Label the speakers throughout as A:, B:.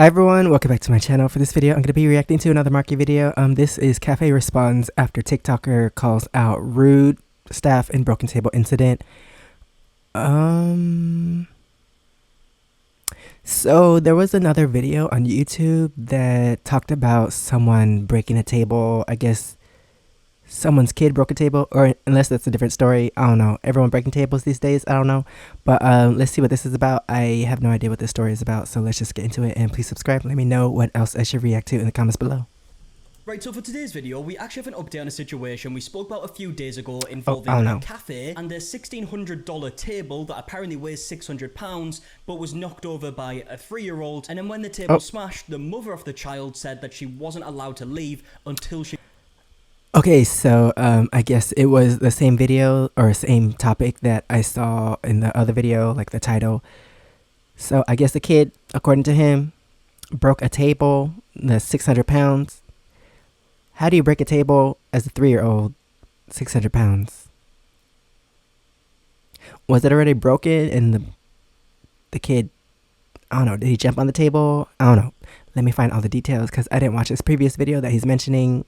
A: Hi everyone, welcome back to my channel. For this video, I'm going to be reacting to another market video. This is Cafe responds after TikToker calls out rude staff and broken table incident. So there was another video on YouTube that talked about someone breaking a table. I guess someone's kid broke a table, or unless that's a different story, I don't know. Everyone breaking tables these days, I don't know. But let's see what this is about. I have no idea what this story is about, so let's just get into it. And please subscribe. Let me know what else I should react to in the comments below.
B: Right, so for today's video, we actually have an update on a situation we spoke about a few days ago involving a cafe and a $1,600 table that apparently weighs £600 but was knocked over by a 3-year-old. And then when the table smashed, the mother of the child said that she wasn't allowed to leave until she...
A: Okay, so I guess it was the same video or same topic that I saw in the other video, like the title. So I guess the kid, according to him, broke a table that's 600 pounds. How do you break a table as a 3-year-old, 600 pounds? Was it already broken and the kid, I don't know, did he jump on the table? I don't know. Let me find all the details because I didn't watch his previous video that he's mentioning.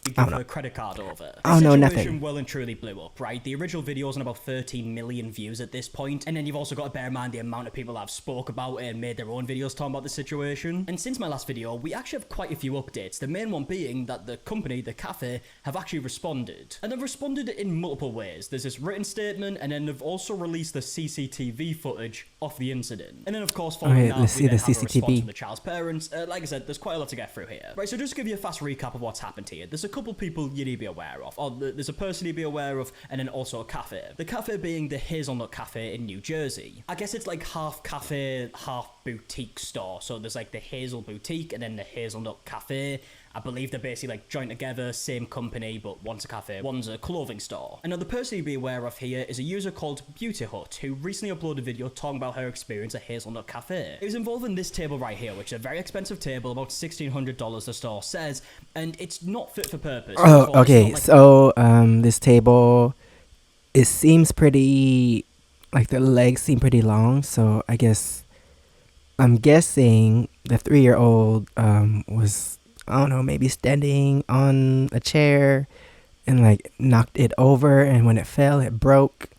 B: Give her credit card over.
A: Oh no, nothing.
B: Well and truly blew up, right? The original video is on about 13 million views at this point, and then you've also got to bear in mind the amount of people that have spoke about it and made their own videos talking about the situation. And since my last video, we actually have quite a few updates. The main one being that the company, the cafe, have actually responded, and they've responded in multiple ways. There's this written statement, and then they've also released the CCTV footage of the incident. And then of course, following that,
A: let's see the
B: have a
A: CCTV.
B: response from the child's parents. Like I said, there's quite a lot to get through here. Right, so just to give you a fast recap of what's happened here. There's a couple people you need to be aware of, or there's a person you need to be aware of, and then also a cafe. The cafe being the Hazelnut Cafe in New Jersey. I guess it's like half cafe, half boutique store. So there's like the Hazel Boutique and then the Hazelnut Cafe. I believe they're basically like joined together, same company, but one's a cafe, one's a clothing store. And now the person you'd be aware of here is a user called Beauty Hut, who recently uploaded a video talking about her experience at Hazelnut Cafe. It was involving this table right here, which is a very expensive table, about $1,600 the store says, and it's not fit for purpose.
A: Oh, okay, so this table, it seems pretty, like the legs seem pretty long, so I guess, I'm guessing the 3-year-old was, I don't know, maybe standing on a chair and like knocked it over, and when it fell, it broke.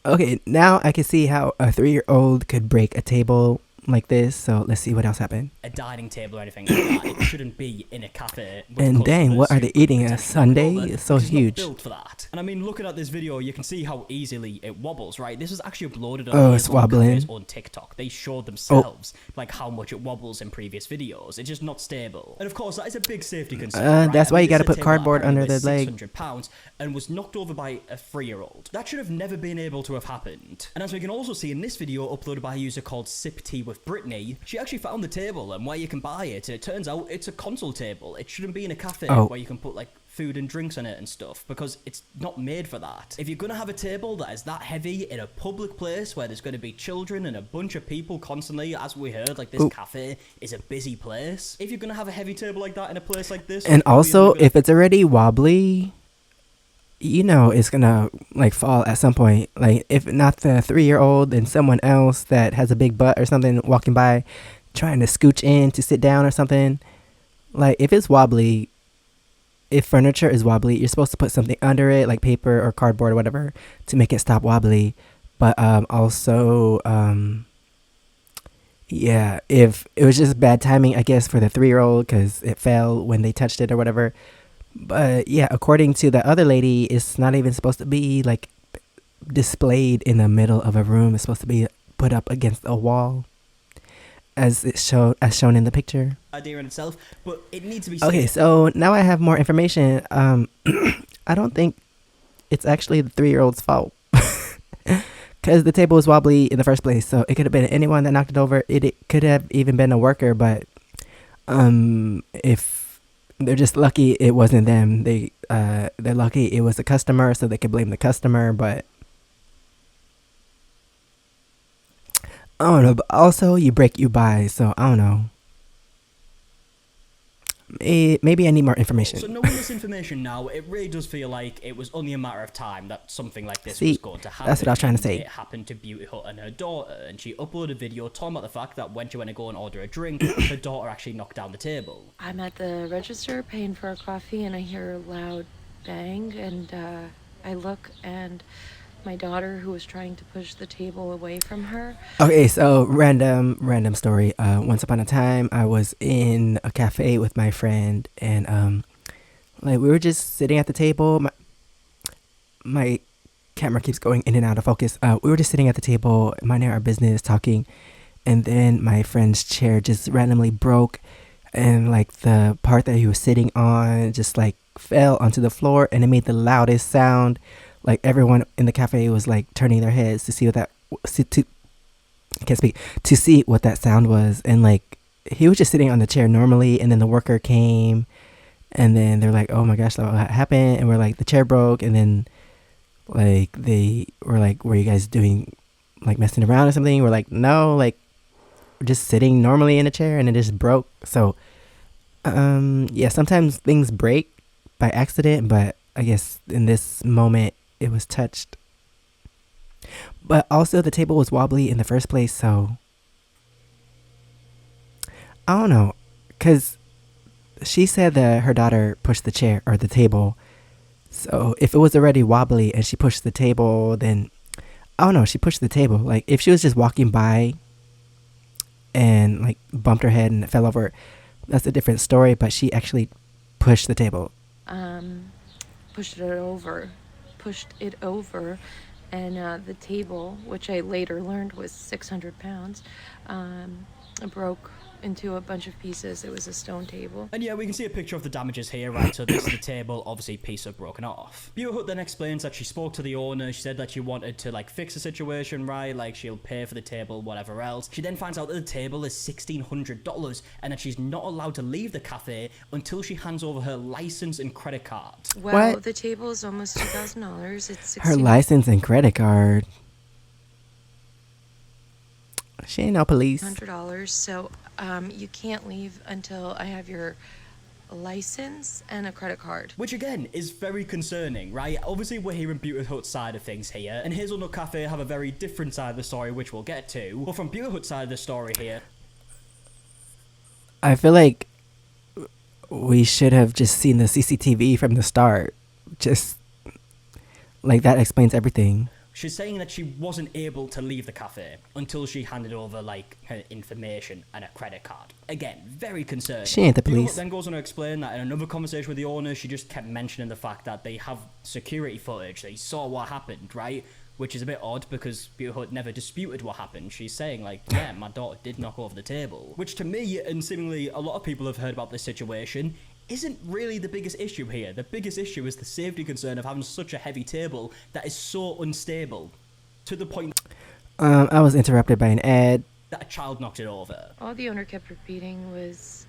A: Okay, now I can see how a 3-year-old could break a table like this, so let's see what else happened.
B: A dining table or anything like that. It shouldn't be in a cafe.
A: And dang, what are they eating? A sundae? It's so huge.
B: Built for that. And I mean, looking at this video, you can see how easily it wobbles, right? This was actually uploaded on
A: it's wobbling
B: on TikTok. They showed themselves like how much it wobbles in previous videos. It's just not stable. And of course, that is a big safety concern. Right?
A: That's why you got to put cardboard under the leg.
B: £600 and was knocked over by a 3-year-old. That should have never been able to have happened. And as we can also see in this video uploaded by a user called Sip Tea with Brittany, she actually found the table and where you can buy it. It turns out it's a console table. It shouldn't be in a cafe where you can put like food and drinks on it and stuff, because it's not made for that. If you're gonna have a table that is that heavy in a public place where there's gonna be children and a bunch of people constantly, as we heard, like this cafe is a busy place. If you're gonna have a heavy table like that in a place like this,
A: and also if it's already wobbly, you know it's gonna like fall at some point. Like if not the 3-year-old, then someone else that has a big butt or something walking by trying to scooch in to sit down or something. Like if it's wobbly, if furniture is wobbly, you're supposed to put something under it, like paper or cardboard or whatever, to make it stop wobbly. But also yeah, if it was just bad timing, I guess, for the 3-year-old because it fell when they touched it or whatever. But yeah, according to the other lady, it's not even supposed to be like displayed in the middle of a room. It's supposed to be put up against a wall, as shown in the picture.
B: Idea in itself, but it needs to be.
A: Okay, so now I have more information. I don't think it's actually the 3-year-old's fault, because the table was wobbly in the first place. So it could have been anyone that knocked it over. It could have even been a worker, but if they're just lucky it wasn't them. They're lucky it was a customer, so they could blame the customer. But I don't know. But also, you break, you buy. So I don't know. Maybe I need more information.
B: So knowing this information now, it really does feel like it was only a matter of time that something like this
A: See,
B: was going to happen.
A: that's what I was trying to
B: And
A: say.
B: It happened to Beauty Hut and her daughter, and she uploaded a video talking about the fact that when she went to go and order a drink, her daughter actually knocked down the table.
C: I'm at the register paying for a coffee, and I hear a loud bang, and I look, and my daughter, who was trying to push the table away from her.
A: Okay, so random story. Once upon a time, I was in a cafe with my friend, and like we were just sitting at the table. My camera keeps going in and out of focus. We were just sitting at the table, minding our business, talking, and then my friend's chair just randomly broke, and like the part that he was sitting on just like fell onto the floor, and it made the loudest sound. Like everyone in the cafe was like turning their heads to see what that I can't speak, to see what that sound was. And like he was just sitting on the chair normally, and then the worker came, and then they're like, oh my gosh, what happened? And we're like, the chair broke. And then like they were like, were you guys doing like messing around or something? We're like, no, like we're just sitting normally in a chair and it just broke. So yeah, sometimes things break by accident, but I guess in this moment it was touched. But also the table was wobbly in the first place, so I don't know, because she said that her daughter pushed the chair or the table. So if it was already wobbly and she pushed the table, then I don't know, she pushed the table. Like if she was just walking by and like bumped her head and it fell over, that's a different story. But she actually pushed the table.
C: Pushed it over, and the table, which I later learned was 600 pounds, broke into a bunch of pieces. It was a stone table.
B: And yeah, we can see a picture of the damages here, right? So this is the table, obviously piece are broken off. Beauty Hut then explains that she spoke to the owner. She said that she wanted to like fix the situation, right? Like she'll pay for the table, whatever else. She then finds out that the table is $1,600 and that she's not allowed to leave the cafe until she hands over her license and credit card.
C: Well,
A: What?
C: the table is almost $2,000. It's
A: Her license and credit card. She ain't no police.
C: $100. So you can't leave until I have your license and a credit card.
B: Which again is very concerning, right? Obviously we're hearing Beauty Hut's side of things here, and Hazelnut Cafe have a very different side of the story, which we'll get to. But from Beauty Hut's side of the story here,
A: I feel like we should have just seen the CCTV from the start. Just like that explains everything.
B: she's saying that she wasn't able to leave the cafe until she handed over like her information and a credit card. Again, very concerning.
A: She ain't the
B: Beauty Hut
A: police.
B: then goes on to explain that in another conversation with the owner, she just kept mentioning the fact that they have security footage. They saw what happened, right? Which is a bit odd because Beauty Hut never disputed what happened. She's saying like, yeah, my daughter did knock over the table. Which to me, and seemingly a lot of people have heard about this situation, isn't really the biggest issue here. The biggest issue is the safety concern of having such a heavy table that is so unstable to the point
A: I was interrupted by an ad.
B: that a child knocked it over.
C: All the owner kept repeating was,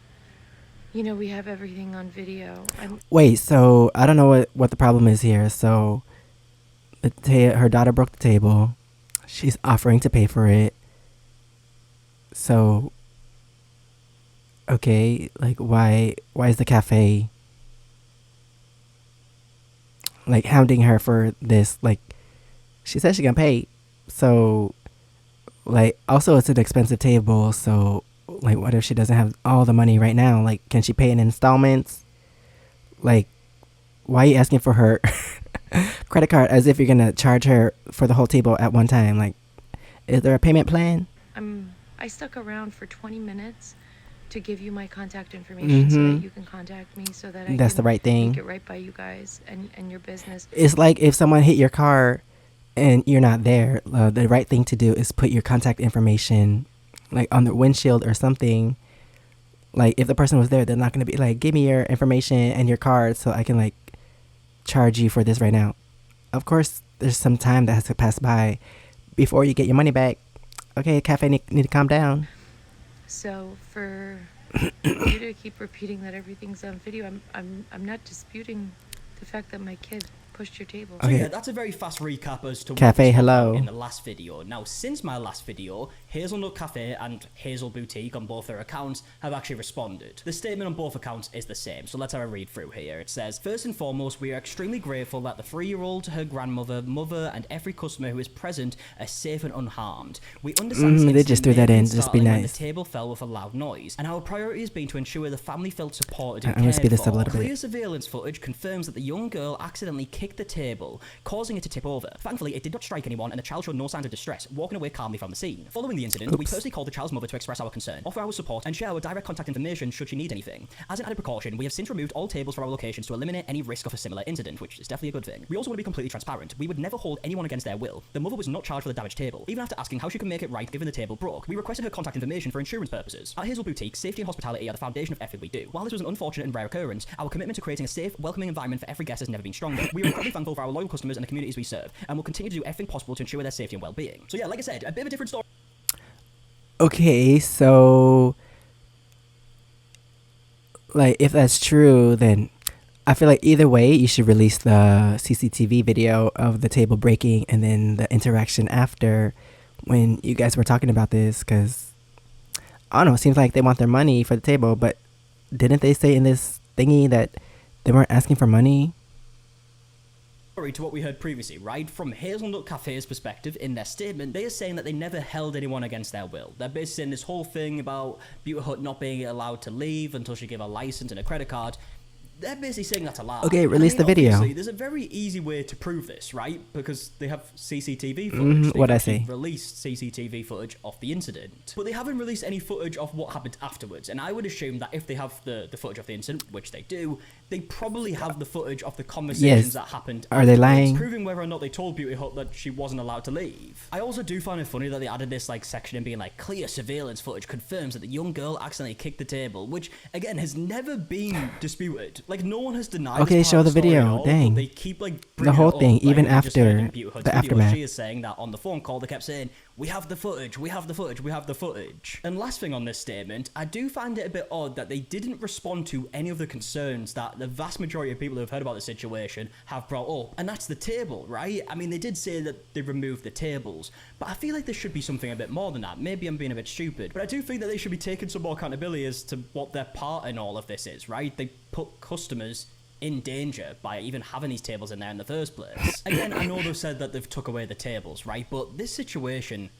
C: you know, we have everything on video.
A: Wait, so I don't know what the problem is here. So her daughter broke the table. She's offering to pay for it. So okay, like why is the cafe like hounding her for this? Like she said she's gonna pay. So like also it's an expensive table, so like what if she doesn't have all the money right now? Like can she pay in installments? Like why are you asking for her credit card as if you're gonna charge her for the whole table at one time? Like is there a payment plan?
C: I stuck around for 20 minutes to give you my contact information so that you can contact me so that I
A: That's
C: can
A: the right thing.
C: make it right by you guys and your business.
A: It's like if someone hit your car and you're not there, the right thing to do is put your contact information like on the windshield or something. Like if the person was there, they're not going to be like, give me your information and your card so I can like charge you for this right now. Of course, there's some time that has to pass by before you get your money back. Okay, cafe need to calm down.
C: So for you to keep repeating that everything's on video, I'm not disputing the fact that my kid pushed your table.
B: So
A: Okay.
B: yeah, that's a very fast recap as to
A: Cafe,
B: what was
A: hello.
B: in the last video. Now, since my last video, Hazelnut Cafe and Hazel Boutique on both their accounts have actually responded. The statement on both accounts is the same, so let's have a read through here. It says, first and foremost, we are extremely grateful that the 3-year-old, her grandmother, mother, and every customer who is present are safe and unharmed. We understand
A: they just threw that in, just be
B: when
A: nice.
B: the table fell with a loud noise, and our priority has been to ensure the family felt supported and
A: I'm gonna speed
B: cared
A: this up a
B: for.
A: little bit.
B: Clear surveillance footage confirms that the young girl accidentally kicked the table, causing it to tip over. Thankfully, it did not strike anyone, and the child showed no signs of distress, walking away calmly from the scene. Following the incident, we personally called the child's mother to express our concern, offer our support, and share our direct contact information should she need anything. As an added precaution, we have since removed all tables from our locations to eliminate any risk of a similar incident, which is definitely a good thing. We also want to be completely transparent. We would never hold anyone against their will. The mother was not charged for the damaged table. Even after asking how she could make it right given the table broke, we requested her contact information for insurance purposes. At Hazel Boutique, safety and hospitality are the foundation of everything we do. While this was an unfortunate and rare occurrence, our commitment to creating a safe, welcoming environment for every guest has never been stronger. We are incredibly thankful for our loyal customers and the communities we serve, and will continue to do everything possible to ensure their safety and well-being. So yeah, like I said, a bit of a different story.
A: Okay, so like if that's true, then I feel like either way you should release the CCTV video of the table breaking and then the interaction after when you guys were talking about this, because I don't know, it seems like they want their money for the table, but didn't they say in this thingy that they weren't asking for money?
B: To what we heard previously, right? From Hazelnut Cafe's perspective, in their statement, they are saying that they never held anyone against their will. They're basically saying this whole thing about Beauty Hut not being allowed to leave until she gave a license and a credit card. They're basically saying that's a lie.
A: Okay, release the video.
B: There's a very easy way to prove this, right? Because they have CCTV footage.
A: What'd I say?
B: Released CCTV footage of the incident. But they haven't released any footage of what happened afterwards. And I would assume that if they have the footage of the incident, which they do, they probably have the footage of the conversations that happened.
A: Are they lying?
B: Proving whether or not they told Beauty Hut that she wasn't allowed to leave. I also do find it funny that they added this like section in being like, clear surveillance footage confirms that the young girl accidentally kicked the table, which again has never been disputed. Like no one has denied.
A: Okay, show the video. Dang.
B: They keep like
A: the whole thing,
B: up,
A: even
B: like,
A: after the aftermath.
B: She is saying that on the phone call, they kept saying, we have the footage, we have the footage, we have the footage. And last thing on this statement, I do find it a bit odd that they didn't respond to any of the concerns that the vast majority of people who have heard about the situation have brought up. And that's the table, right? I mean, they did say that they removed the tables, but I feel like there should be something a bit more than that. Maybe I'm being a bit stupid, but I do think that they should be taking some more accountability as to what their part in all of this is, right? They put customers in danger by even having these tables in there in the first place. Again, I know they've said that they've took away the tables, right? But this situation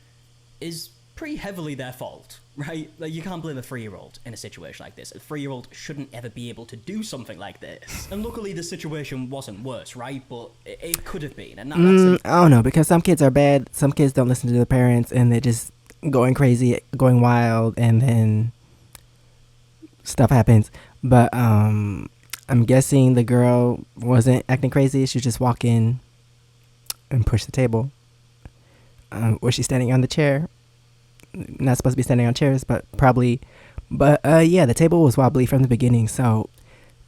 B: is pretty heavily their fault, right? Like, you can't blame a 3-year-old in a situation like this. A 3-year-old shouldn't ever be able to do something like this. And luckily, the situation wasn't worse, right? But it could have been. And that's
A: I don't know, because some kids are bad. Some kids don't listen to their parents, and they're just going crazy, going wild, and then stuff happens. But I'm guessing the girl wasn't acting crazy. She was just walking and pushed the table. Was she standing on the chair? Not supposed to be standing on chairs, but probably. But yeah, the table was wobbly from the beginning, so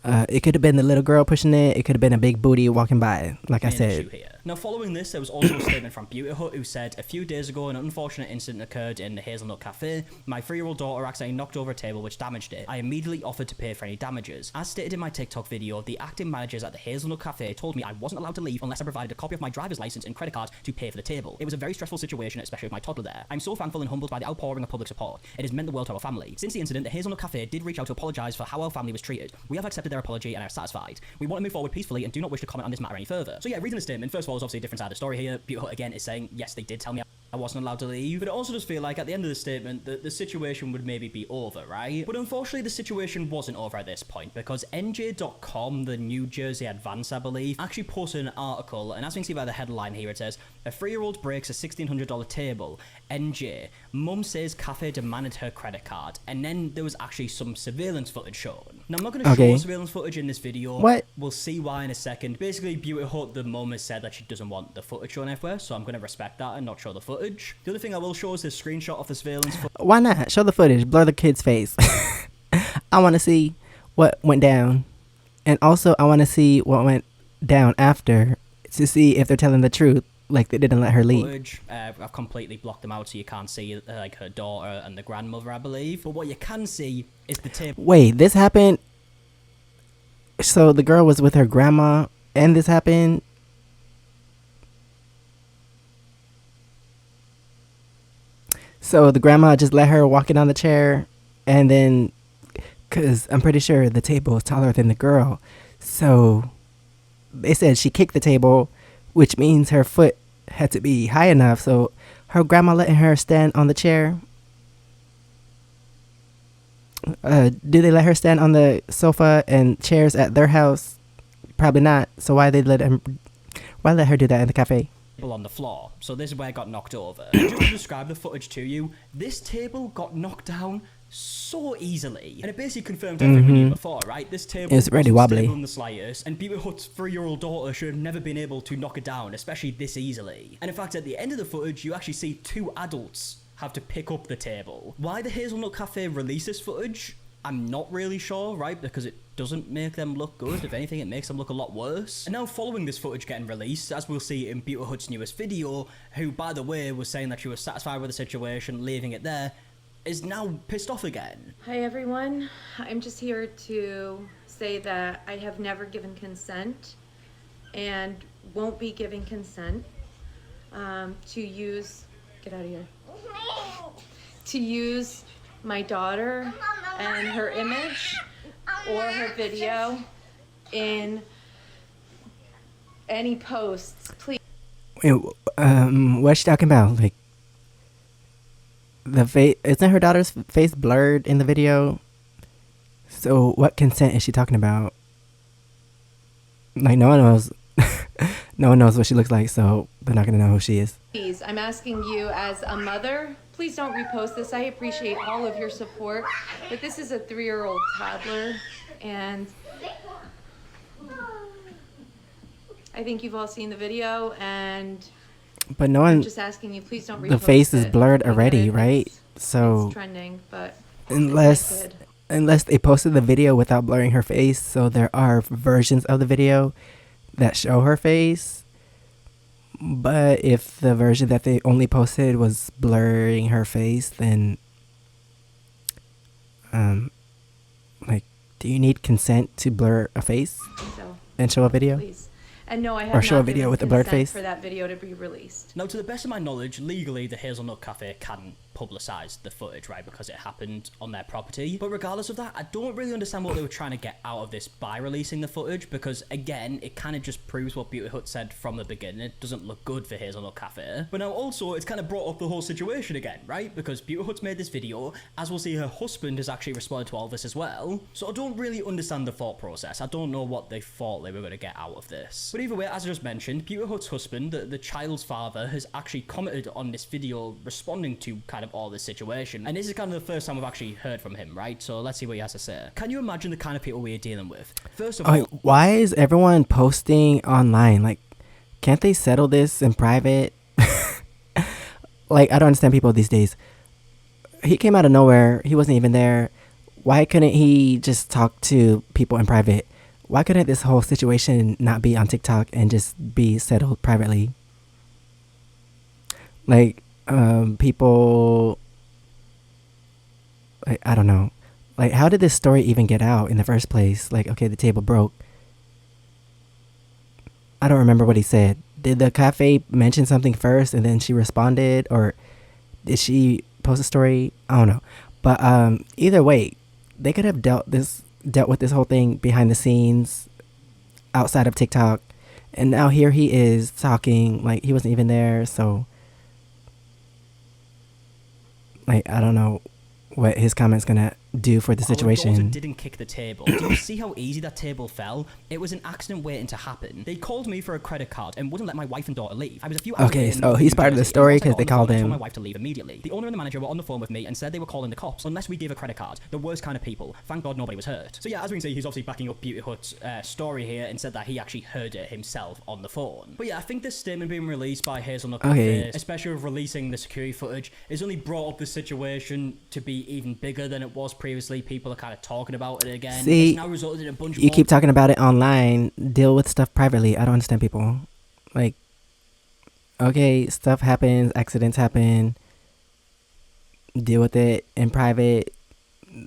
A: it could have been the little girl pushing it. It could have been a big booty walking by, like I said.
B: Now, following this, there was also a statement from Beauty Hut who said, a few days ago, an unfortunate incident occurred in the Hazelnut Cafe. My 3-year-old daughter accidentally knocked over a table which damaged it. I immediately offered to pay for any damages. As stated in my TikTok video, the acting managers at the Hazelnut Cafe told me I wasn't allowed to leave unless I provided a copy of my driver's license and credit card to pay for the table. It was a very stressful situation, especially with my toddler there. I'm so thankful and humbled by the outpouring of public support. It has meant the world to our family. Since the incident, the Hazelnut Cafe did reach out to apologise for how our family was treated. We have accepted their apology and are satisfied. We want to move forward peacefully and do not wish to comment on this matter any further. So yeah, reading the statement, first of all, is obviously a different side of the story here. Beauty Hut again is saying, yes, they did tell me I wasn't allowed to leave, but it also does feel like at the end of the statement that the situation would maybe be over, right? But unfortunately, the situation wasn't over at this point, because NJ.com, the New Jersey Advance, I believe, actually posted an article, and as we can see by the headline here, it says, a 3-year-old breaks a $1,600 table. NJ, mum says cafe demanded her credit card, and then there was actually some surveillance footage shown. Now, I'm not going to show surveillance footage in this video.
A: What?
B: We'll see why in a second. Basically, Beauty Hut, the mum, has said that she doesn't want the footage shown everywhere, so I'm going to respect that and not show the footage. The other thing I will show is this screenshot of the surveillance footage.
A: Why not? Show the footage. Blur the kid's face. I want to see what went down. And also, I want to see what went down after to see if they're telling the truth. Like, they didn't let her leave.
B: Footage. I've completely blocked them out so you can't see like her daughter and the grandmother, I believe. But what you can see is the table.
A: Wait, this happened? So the girl was with her grandma and this happened? So the grandma just let her walk in on the chair, and then, because I'm pretty sure the table is taller than the girl, so they said she kicked the table, which means her foot had to be high enough. So her grandma letting her stand on the chair. Do they let her stand on the sofa and chairs at their house? Probably not. So why let her do that in the cafe?
B: On the floor, so this is where it got knocked over. Just to describe the footage to you, this table got knocked down so easily, and it basically confirmed everything we knew before, right? This table
A: It's really
B: wasn't
A: wobbly
B: stable in the slightest, and Peter Hutt's 3-year-old daughter should have never been able to knock it down, especially this easily. And in fact, at the end of the footage, you actually see 2 adults have to pick up the table. Why the Hazelnut Cafe released this footage, I'm not really sure, right? Because it doesn't make them look good. If anything, it makes them look a lot worse. And now following this footage getting released, as we'll see in Peter Hutt's newest video, who, by the way, was saying that she was satisfied with the situation, leaving it there, is now pissed off again.
C: Hi everyone, I'm just here to say that I have never given consent and won't be giving consent to use, get out of here, to use my daughter and her image or her video in any posts, please.
A: Wait, what's she talking about? Like, the face, isn't her daughter's face blurred in the video? So what consent is she talking about? Like, no one knows. No one knows what she looks like, so they're not gonna know who she is.
C: Please, I'm asking you as a mother, please don't repost this. I appreciate all of your support, but this is a 3-year-old toddler, and I think you've all seen the video, and
A: But no
C: I'm
A: one.
C: just asking you, please don't repost
A: The face is
C: it.
A: blurred
C: I get
A: already,
C: it,
A: right?
C: It's
A: So
C: trending, but
A: unless
C: it's my kid.
A: unless they posted the video without blurring her face, so there are versions of the video that show her face. But if the version that they only posted was blurring her face, then like, do you need consent to blur a face
C: So
A: and show a video?
C: please. And no, I have
A: Or show a
C: not
A: video
C: given
A: with a blurred
C: consent
A: face?
C: for that video to be released.
B: Now, to the best of my knowledge, legally, the Hazelnut Cafe can publicise the footage, right, because it happened on their property. But regardless of that, I don't really understand what they were trying to get out of this by releasing the footage, because, again, it kind of just proves what Beauty Hut said from the beginning. It doesn't look good for Hazelnut Cafe. But now, also, it's kind of brought up the whole situation again, right? Because Beauty Hut's made this video. As we'll see, her husband has actually responded to all this as well. So I don't really understand the thought process. I don't know what they thought they were going to get out of this. But either way, as I just mentioned, Beauty Hut's husband, the child's father, has actually commented on this video responding to kind of all this situation. And this is kind of the first time we've actually heard from him, right? So let's see what he has to say. Can you imagine the kind of people we're dealing with? First of all,
A: Why is everyone posting online? Like, can't they settle this in private? Like, I don't understand people these days. He came out of nowhere. He wasn't even there. Why couldn't he just talk to people in private? Why couldn't this whole situation not be on TikTok and just be settled privately? Like, people, like, I don't know. Like, how did this story even get out in the first place? Like, okay, the table broke. I don't remember what he said. Did the cafe mention something first and then she responded? Or did she post a story? I don't know. But either way, they could have dealt with this whole thing behind the scenes, outside of TikTok. And now here he is talking like he wasn't even there. So, like, I don't know what his comment's gonna do for the
B: our daughter
A: situation.
B: didn't kick the table. Do you see how easy that table fell? It was an accident waiting to happen. They called me for a credit card and wouldn't let my wife and daughter leave. I was a few hours
A: Okay,
B: late in
A: so he's
B: New
A: part of the
B: Jersey, and
A: story
B: once I got
A: 'cause
B: on
A: they
B: the phone,
A: called
B: I told
A: him.
B: my wife to leave immediately. The owner and the manager were on the phone with me and said they were calling the cops unless we gave a credit card. The worst kind of people. Thank God nobody was hurt. So yeah, as we can see, he's obviously backing up Beauty Hut's story here and said that he actually heard it himself on the phone. But yeah, I think this statement being released by Hazelnut Cafe, especially with releasing the security footage, has only brought up the situation to be even bigger than it was previously. People are kind of talking about it again.
A: See,
B: it's now resulted in a bunch of
A: You
B: more
A: keep talking about it online. Deal with stuff privately. I don't understand people. Like, okay, stuff happens, accidents happen. Deal with it in private.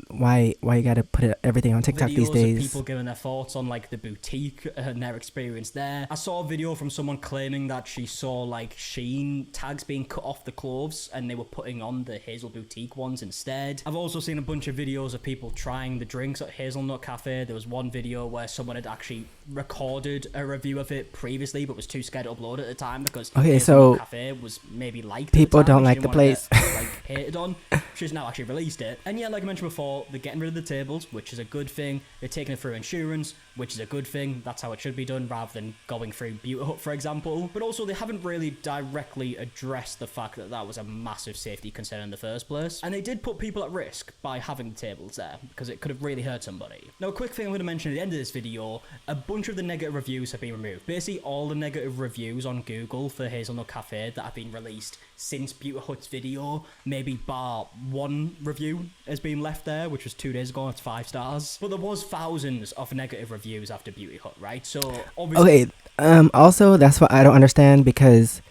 A: Why you gotta put everything on TikTok these
B: Videos
A: days?
B: of people giving their thoughts on like the boutique and their experience there. I saw a video from someone claiming that she saw like Shein tags being cut off the clothes and they were putting on the Hazel Boutique ones instead. I've also seen a bunch of videos of people trying the drinks at Hazelnut Cafe. There was one video where someone had actually recorded a review of it previously but was too scared to upload at the time because Hazelnut Cafe was maybe liked
A: people
B: at the time,
A: don't like the place.
B: like hated on. She's now actually released it. And yeah, like I mentioned before, they're getting rid of the tables, which is a good thing. They're taking it through insurance, which is a good thing. That's how it should be done, rather than going through Beauty Hut, for example. But also, they haven't really directly addressed the fact that that was a massive safety concern in the first place. And they did put people at risk by having the tables there, because it could have really hurt somebody. Now, a quick thing I'm going to mention at the end of this video, a bunch of the negative reviews have been removed. Basically, all the negative reviews on Google for Hazelnut Cafe that have been released since Beauty Hut's video, maybe bar one review has been left there, which was 2 days ago. It's 5 stars. But there was thousands of negative reviews after Beauty Hut, right? So obviously,
A: also that's what I don't understand, because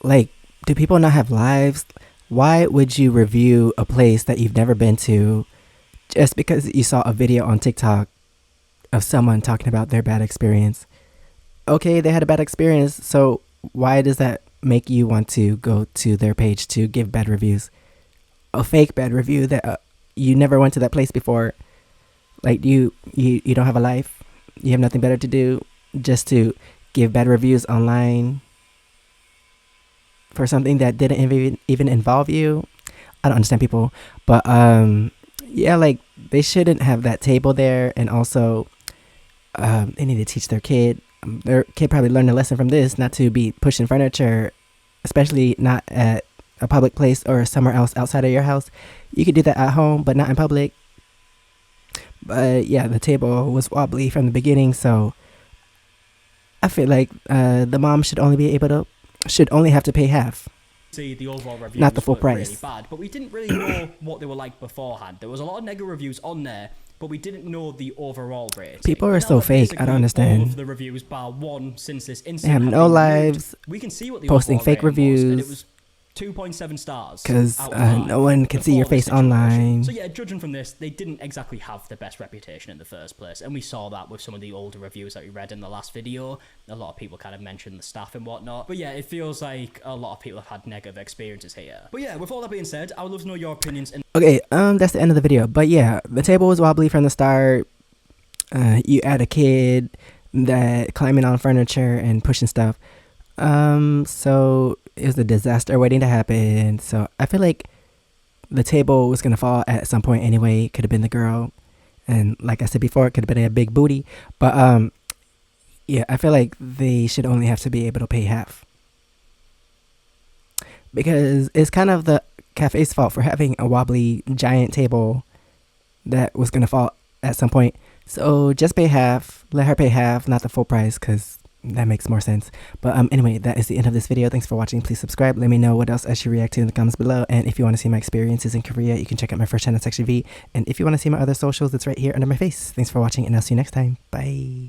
A: like, do people not have lives? Why would you review a place that you've never been to just because you saw a video on TikTok of someone talking about their bad experience? Okay, they had a bad experience, so why does that make you want to go to their page to give bad reviews? A fake bad review that you never went to that place before. Like, you don't have a life, you have nothing better to do just to give bad reviews online for something that didn't even involve you. I don't understand people, but yeah, like, they shouldn't have that table there. And also they need to teach their kid probably learned a lesson from this, not to be pushing furniture, especially not at a public place or somewhere else outside of your house. You could do that at home, but not in public. But yeah, the table was wobbly from the beginning, so I feel like the mom should only have to pay half.
B: See, the overall reviews
A: not the full
B: were
A: price.
B: really bad, but we didn't really know what they were like beforehand. There was a lot of negative reviews on there, but we didn't know the overall rating.
A: People are so fake. I don't understand.
B: All of the reviews, bar one, since this
A: They
B: incident
A: have no lives.
B: We can see what the
A: posting
B: overall
A: fake
B: rating was, and
A: reviews.
B: it was 2.7 stars.
A: Because
B: out of 5
A: no one can see your
B: before the
A: face
B: situation.
A: online.
B: So yeah, judging from this, they didn't exactly have the best reputation in the first place, and we saw that with some of the older reviews that we read in the last video. A lot of people kind of mentioned the staff and whatnot. But yeah, it feels like a lot of people have had negative experiences here. But yeah, with all that being said, I would love to know your opinions.
A: Okay, that's the end of the video. But yeah, the table was wobbly from the start. You add a kid that climbing on furniture and pushing stuff. So it was a disaster waiting to happen. So I feel like the table was gonna fall at some point anyway. It could have been the girl, and like I said before, it could have been a big booty. But yeah, I feel like they should only have to be able to pay half, because it's kind of the cafe's fault for having a wobbly giant table that was gonna fall at some point. So just pay half, let her pay half, not the full price, because that makes more sense. But anyway, that is the end of this video. Thanks for watching. Please subscribe. Let me know what else I should react to in the comments below. And if you want to see my experiences in Korea, you can check out my first channel, SEKSHI. And if you want to see my other socials, it's right here under my face. Thanks for watching, and I'll see you next time. Bye.